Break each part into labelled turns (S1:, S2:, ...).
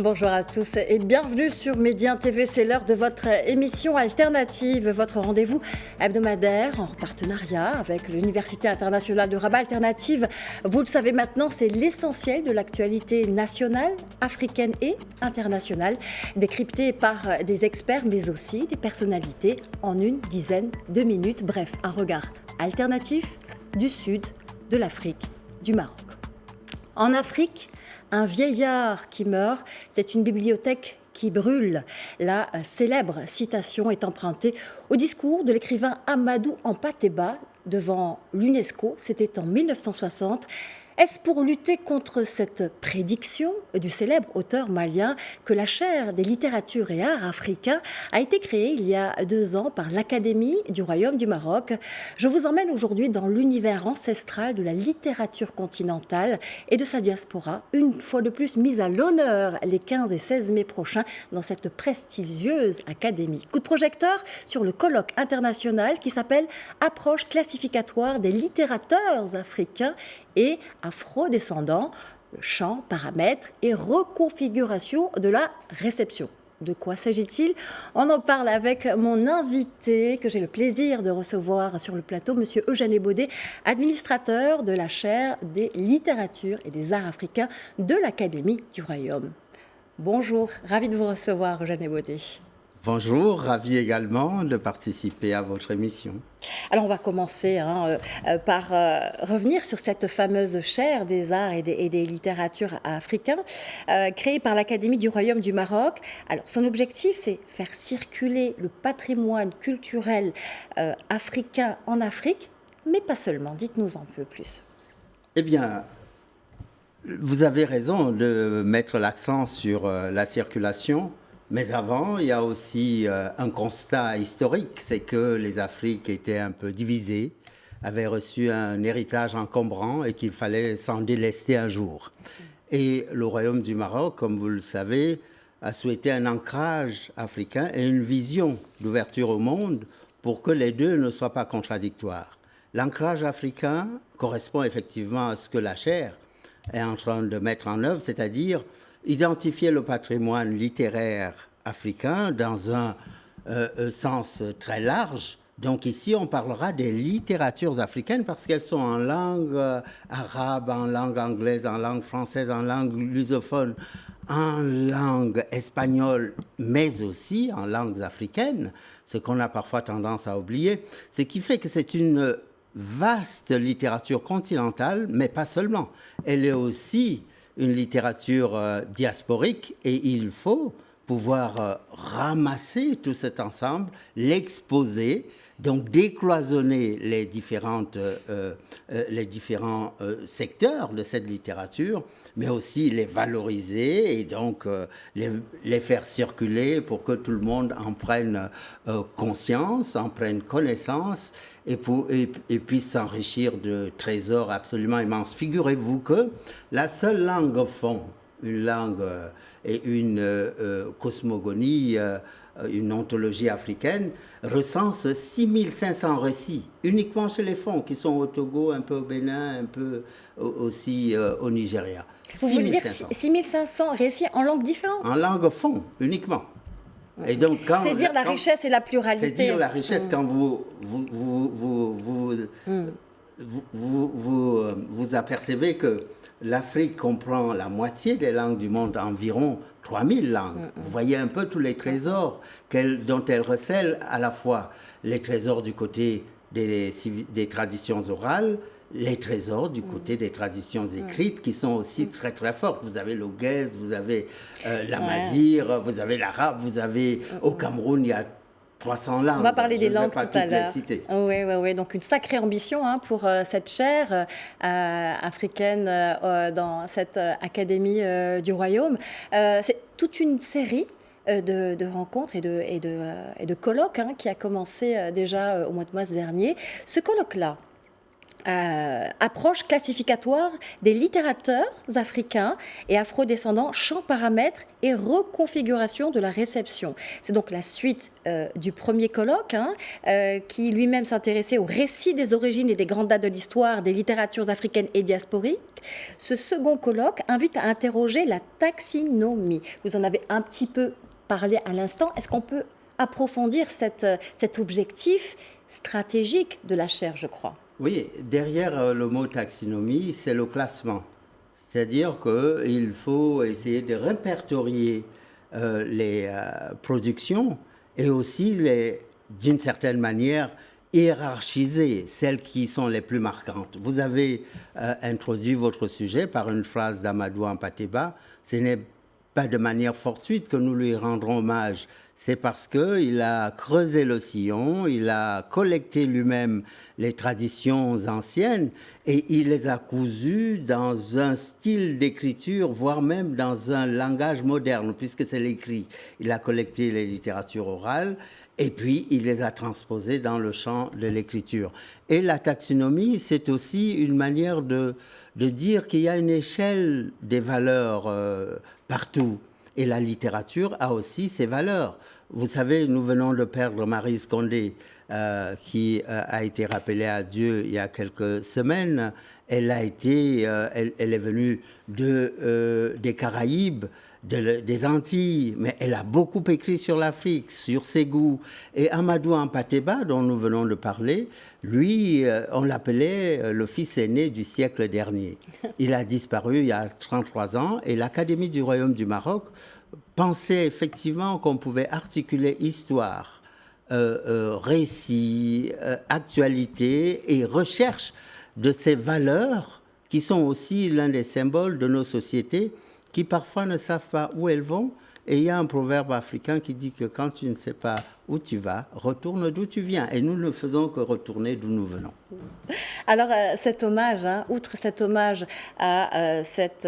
S1: Bonjour à tous et bienvenue sur Médien TV. C'est l'heure de votre émission alternative, votre rendez-vous hebdomadaire en partenariat avec l'Université internationale de Rabat. Alternative, vous le savez maintenant, c'est l'essentiel de l'actualité nationale, africaine et internationale, décryptée par des experts mais aussi des personnalités en une dizaine de minutes. Bref, un regard alternatif du sud, de l'Afrique, du Maroc. En Afrique, un vieillard qui meurt, c'est une bibliothèque qui brûle. La célèbre citation est empruntée au discours de l'écrivain Amadou Hampâté-Bâ devant l'UNESCO, c'était en 1960. Est-ce pour lutter contre cette prédiction du célèbre auteur malien que la chaire des littératures et arts africains a été créée il y a 2 ans par l'Académie du Royaume du Maroc? Je vous emmène aujourd'hui dans l'univers ancestral de la littérature continentale et de sa diaspora, une fois de plus mise à l'honneur les 15 et 16 mai prochains dans cette prestigieuse académie. Coup de projecteur sur le colloque international qui s'appelle « Approche classificatoire des littérateurs africains » et afro-descendants, le champ, paramètres et reconfiguration de la réception. De quoi s'agit-il? On en parle avec mon invité que j'ai le plaisir de recevoir sur le plateau, Monsieur Eugène Ebaudet, administrateur de la chaire des littératures et des arts africains de l'Académie du Royaume. Bonjour, ravi de vous recevoir, Eugène Ebaudet.
S2: Bonjour, ravi également de participer à votre émission.
S1: Alors on va commencer par revenir sur cette fameuse chaire des arts et des littératures africains créée par l'Académie du Royaume du Maroc. Alors son objectif, c'est faire circuler le patrimoine culturel africain en Afrique, mais pas seulement. Dites-nous un peu plus.
S2: Eh bien, vous avez raison de mettre l'accent sur la circulation. Mais avant, il y a aussi un constat historique, c'est que les Afriques étaient un peu divisées, avaient reçu un héritage encombrant et qu'il fallait s'en délester un jour. Et le Royaume du Maroc, comme vous le savez, a souhaité un ancrage africain et une vision d'ouverture au monde pour que les deux ne soient pas contradictoires. L'ancrage africain correspond effectivement à ce que la chaire est en train de mettre en œuvre, c'est-à-dire identifier le patrimoine littéraire africain dans un sens très large. Donc ici, on parlera des littératures africaines parce qu'elles sont en langue arabe, en langue anglaise, en langue française, en langue lusophone, en langue espagnole, mais aussi en langues africaines, ce qu'on a parfois tendance à oublier. Ce qui fait que c'est une vaste littérature continentale, mais pas seulement. Elle est aussi une littérature diasporique et il faut pouvoir ramasser tout cet ensemble, l'exposer, donc décloisonner les différents secteurs de cette littérature, mais aussi les valoriser et donc les faire circuler pour que tout le monde en prenne conscience, en prenne connaissance et puisse s'enrichir de trésors absolument immenses. Figurez-vous que la seule langue fond, une langue et une cosmogonie, une ontologie africaine, recense 6500 récits, uniquement chez les fonds, qui sont au Togo, un peu au Bénin, un peu aussi au Nigeria.
S1: Vous voulez dire 6500 récits en langue différente? En
S2: langue fond, uniquement.
S1: Et donc, c'est dire la richesse et la pluralité.
S2: C'est dire la richesse quand vous apercevez que l'Afrique comprend la moitié des langues du monde, environ 3000 langues. Vous voyez un peu tous les trésors dont elle recèle, à la fois les trésors du côté des traditions orales, les trésors du côté des traditions écrites qui sont aussi très très fortes. Vous avez l'Oghèze, vous avez l'Amazigh, vous avez l'arabe, vous avez au Cameroun, il y a 300 langues.
S1: On va parler des langues tout à l'heure.
S2: Oui.
S1: Donc une sacrée ambition pour cette chaire africaine dans cette Académie du Royaume. C'est toute une série de rencontres et de colloques qui a commencé déjà au mois de mars dernier. Ce colloque-là, approche classificatoire des littérateurs africains et afrodescendants, champs, paramètres et reconfiguration de la réception. C'est donc la suite du premier colloque, qui lui-même s'intéressait au récit des origines et des grandes dates de l'histoire des littératures africaines et diasporiques. Ce second colloque invite à interroger la taxinomie. Vous en avez un petit peu parlé à l'instant. Est-ce qu'on peut approfondir cet objectif stratégique de la chaire, je crois?
S2: Oui, derrière le mot taxinomie, c'est le classement. C'est-à-dire qu'il faut essayer de répertorier les productions et aussi, d'une certaine manière, hiérarchiser celles qui sont les plus marquantes. Vous avez introduit votre sujet par une phrase d'Amadou Hampâté-Bâ. Ce n'est pas de manière fortuite que nous lui rendrons hommage. C'est parce qu'il a creusé le sillon, il a collecté lui-même les traditions anciennes et il les a cousues dans un style d'écriture, voire même dans un langage moderne, puisque c'est l'écrit. Il a collecté les littératures orales et puis il les a transposées dans le champ de l'écriture. Et la taxinomie, c'est aussi une manière de dire qu'il y a une échelle des valeurs partout. Et la littérature a aussi ses valeurs. Vous savez, nous venons de perdre Marie Scondé, qui a été rappelée à Dieu il y a quelques semaines. Elle est venue des Caraïbes, des Antilles, mais elle a beaucoup écrit sur l'Afrique, sur ses goûts. Et Amadou Hampâté-Bâ, dont nous venons de parler, lui, on l'appelait le fils aîné du siècle dernier. Il a disparu il y a 33 ans et l'Académie du Royaume du Maroc pensait effectivement qu'on pouvait articuler histoire, récit, actualité et recherche de ces valeurs qui sont aussi l'un des symboles de nos sociétés qui parfois ne savent pas où elles vont. Et il y a un proverbe africain qui dit que quand tu ne sais pas où tu vas, retourne d'où tu viens. Et nous ne faisons que retourner d'où nous venons.
S1: Alors cet hommage, outre cet hommage à cet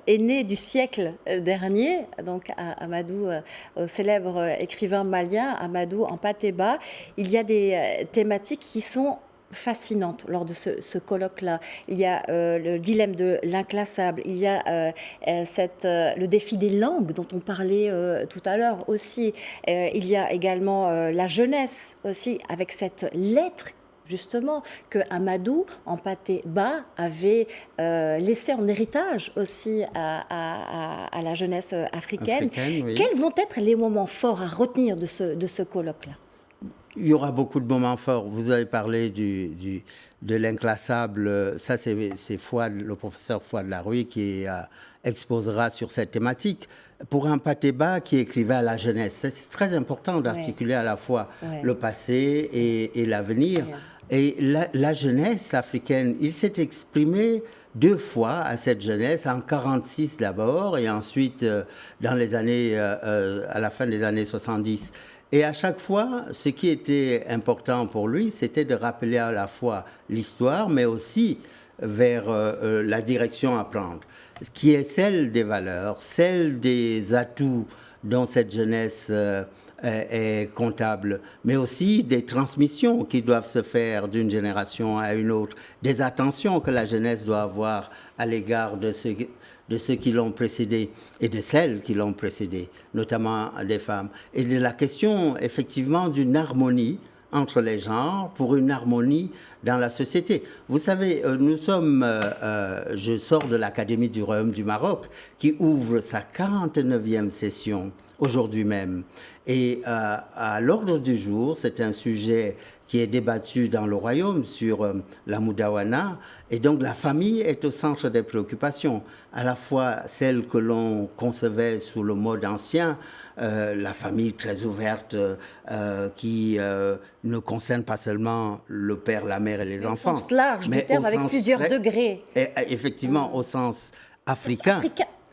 S1: aîné du siècle dernier, donc à Amadou, au célèbre écrivain malien Amadou Hampâté-Bâ, il y a des thématiques qui sont fascinante lors de ce colloque-là. Il y a le dilemme de l'inclassable, il y a le défi des langues dont on parlait tout à l'heure aussi. Il y a également la jeunesse aussi, avec cette lettre justement que Amadou Hampâté-Bâ avait laissé en héritage aussi à la jeunesse africaine. Oui. Quels vont être les moments forts à retenir de ce colloque-là?
S2: Il y aura beaucoup de moments forts. Vous avez parlé de l'inclassable. Ça, c'est le professeur Fouad Larouille qui exposera sur cette thématique. Pour Hampâté-Bâ qui écrivait à la jeunesse, c'est très important d'articuler à la fois le passé et l'avenir. Et la jeunesse africaine, il s'est exprimé 2 fois à cette jeunesse, en 1946 d'abord et ensuite dans les années, à la fin des années 70. Et à chaque fois, ce qui était important pour lui, c'était de rappeler à la fois l'histoire, mais aussi vers la direction à prendre, qui est celle des valeurs, celle des atouts dont cette jeunesse est comptable, mais aussi des transmissions qui doivent se faire d'une génération à une autre, des attentions que la jeunesse doit avoir à l'égard de ceux qui l'ont précédé et de celles qui l'ont précédé, notamment des femmes. Et de la question, effectivement, d'une harmonie entre les genres pour une harmonie dans la société. Vous savez, je sors de l'Académie du Royaume du Maroc qui ouvre sa 49e session aujourd'hui même. Et à l'ordre du jour, c'est un sujet qui est débattu dans le royaume sur la Moudawana. Et donc la famille est au centre des préoccupations, à la fois celle que l'on concevait sous le mode ancien, la famille très ouverte qui ne concerne pas seulement le père, la mère et les enfants.
S1: Au sens large du terme, avec plusieurs degrés.
S2: Et effectivement, au sens africain.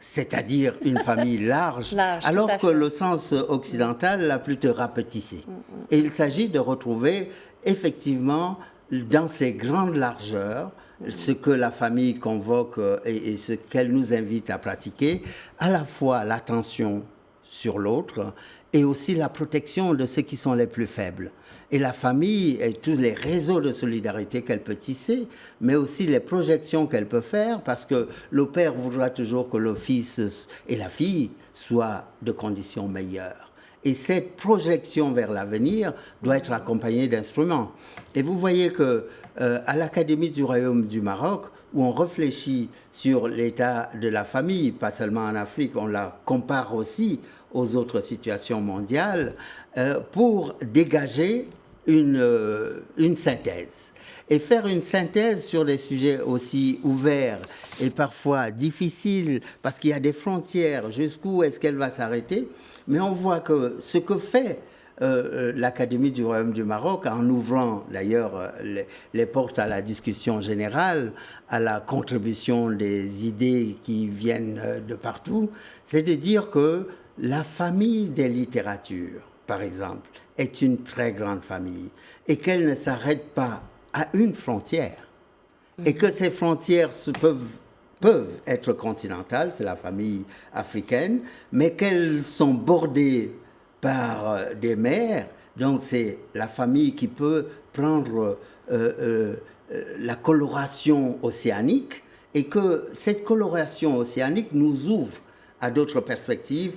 S2: C'est-à-dire une famille large alors que le sens occidental l'a plutôt rapetissé. Et il s'agit de retrouver effectivement dans ces grandes largeurs ce que la famille convoque et ce qu'elle nous invite à pratiquer, à la fois l'attention sur l'autre et aussi la protection de ceux qui sont les plus faibles. Et la famille et tous les réseaux de solidarité qu'elle peut tisser, mais aussi les projections qu'elle peut faire, parce que le père voudra toujours que le fils et la fille soient de conditions meilleures. Et cette projection vers l'avenir doit être accompagnée d'instruments. Et vous voyez que à l'Académie du Royaume du Maroc, où on réfléchit sur l'état de la famille, pas seulement en Afrique, on la compare aussi aux autres situations mondiales, pour dégager une synthèse. Et faire une synthèse sur des sujets aussi ouverts et parfois difficiles, parce qu'il y a des frontières, jusqu'où est-ce qu'elle va s'arrêter. Mais on voit que ce que fait l'Académie du Royaume du Maroc, en ouvrant d'ailleurs les portes à la discussion générale, à la contribution des idées qui viennent de partout, c'est de dire que la famille des littératures, par exemple, est une très grande famille et qu'elle ne s'arrête pas à une frontière et que ces frontières peuvent être continentales, c'est la famille africaine, mais qu'elles sont bordées par des mers, donc c'est la famille qui peut prendre la coloration océanique et que cette coloration océanique nous ouvre à d'autres perspectives,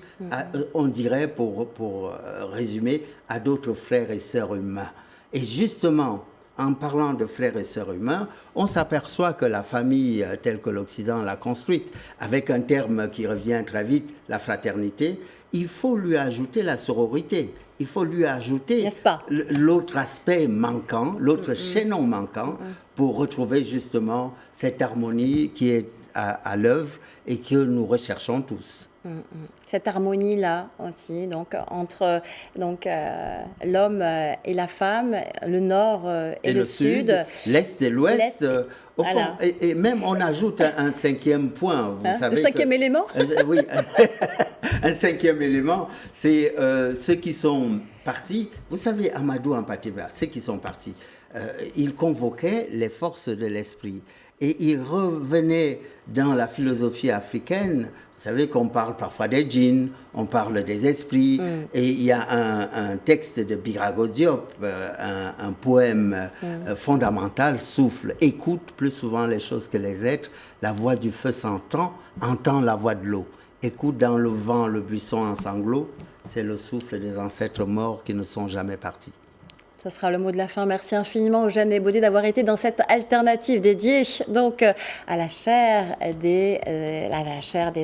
S2: on dirait, pour résumer, à d'autres frères et sœurs humains. Et justement, en parlant de frères et sœurs humains, on s'aperçoit que la famille telle que l'Occident l'a construite, avec un terme qui revient très vite, la fraternité, il faut lui ajouter la sororité, il faut lui ajouter l'autre aspect manquant, l'autre chaînon manquant, pour retrouver justement cette harmonie qui est à l'œuvre et que nous recherchons tous.
S1: Cette harmonie-là aussi, donc, entre l'homme et la femme, le nord et le sud.
S2: L'est et l'ouest. Au fond, et même on ajoute un cinquième point. Vous savez
S1: le cinquième élément
S2: oui, un cinquième élément, c'est ceux qui sont partis. Vous savez, Amadou Hampâté-Bâ, ceux qui sont partis, il convoquait les forces de l'esprit. Et il revenait dans la philosophie africaine. Vous savez qu'on parle parfois des djinns, on parle des esprits. Et il y a un texte de Birago Diop, un poème fondamental, Souffle. Écoute plus souvent les choses que les êtres. La voix du feu s'entend, entend la voix de l'eau. Écoute dans le vent le buisson en sanglots. C'est le souffle des ancêtres morts qui ne sont jamais partis.
S1: Ce sera le mot de la fin. Merci infiniment Eugène Ebodé d'avoir été dans cette alternative dédiée donc à la chaire des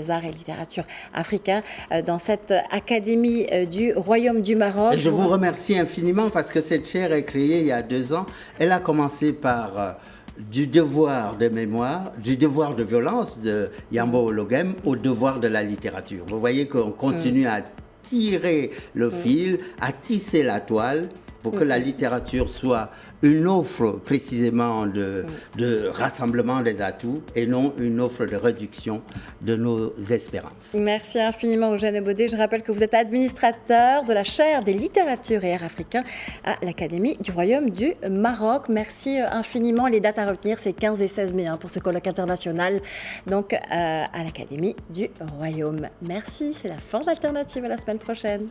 S1: arts et littératures africains dans cette Académie du Royaume du Maroc.
S2: Et je vous remercie infiniment parce que cette chaire est créée il y a 2 ans. Elle a commencé par du devoir de mémoire, du devoir de violence de Yambo Ologem au devoir de la littérature. Vous voyez qu'on continue à tirer le fil, à tisser la toile pour que la littérature soit une offre précisément de rassemblement des atouts et non une offre de réduction de nos espérances.
S1: Merci infiniment Eugène Ebodé. Je rappelle que vous êtes administrateur de la chaire des littératures et arts africains à l'Académie du Royaume du Maroc. Merci infiniment. Les dates à retenir, c'est 15 et 16 mai pour ce colloque international donc, à l'Académie du Royaume. Merci, c'est la fin d'Alternative. À la semaine prochaine.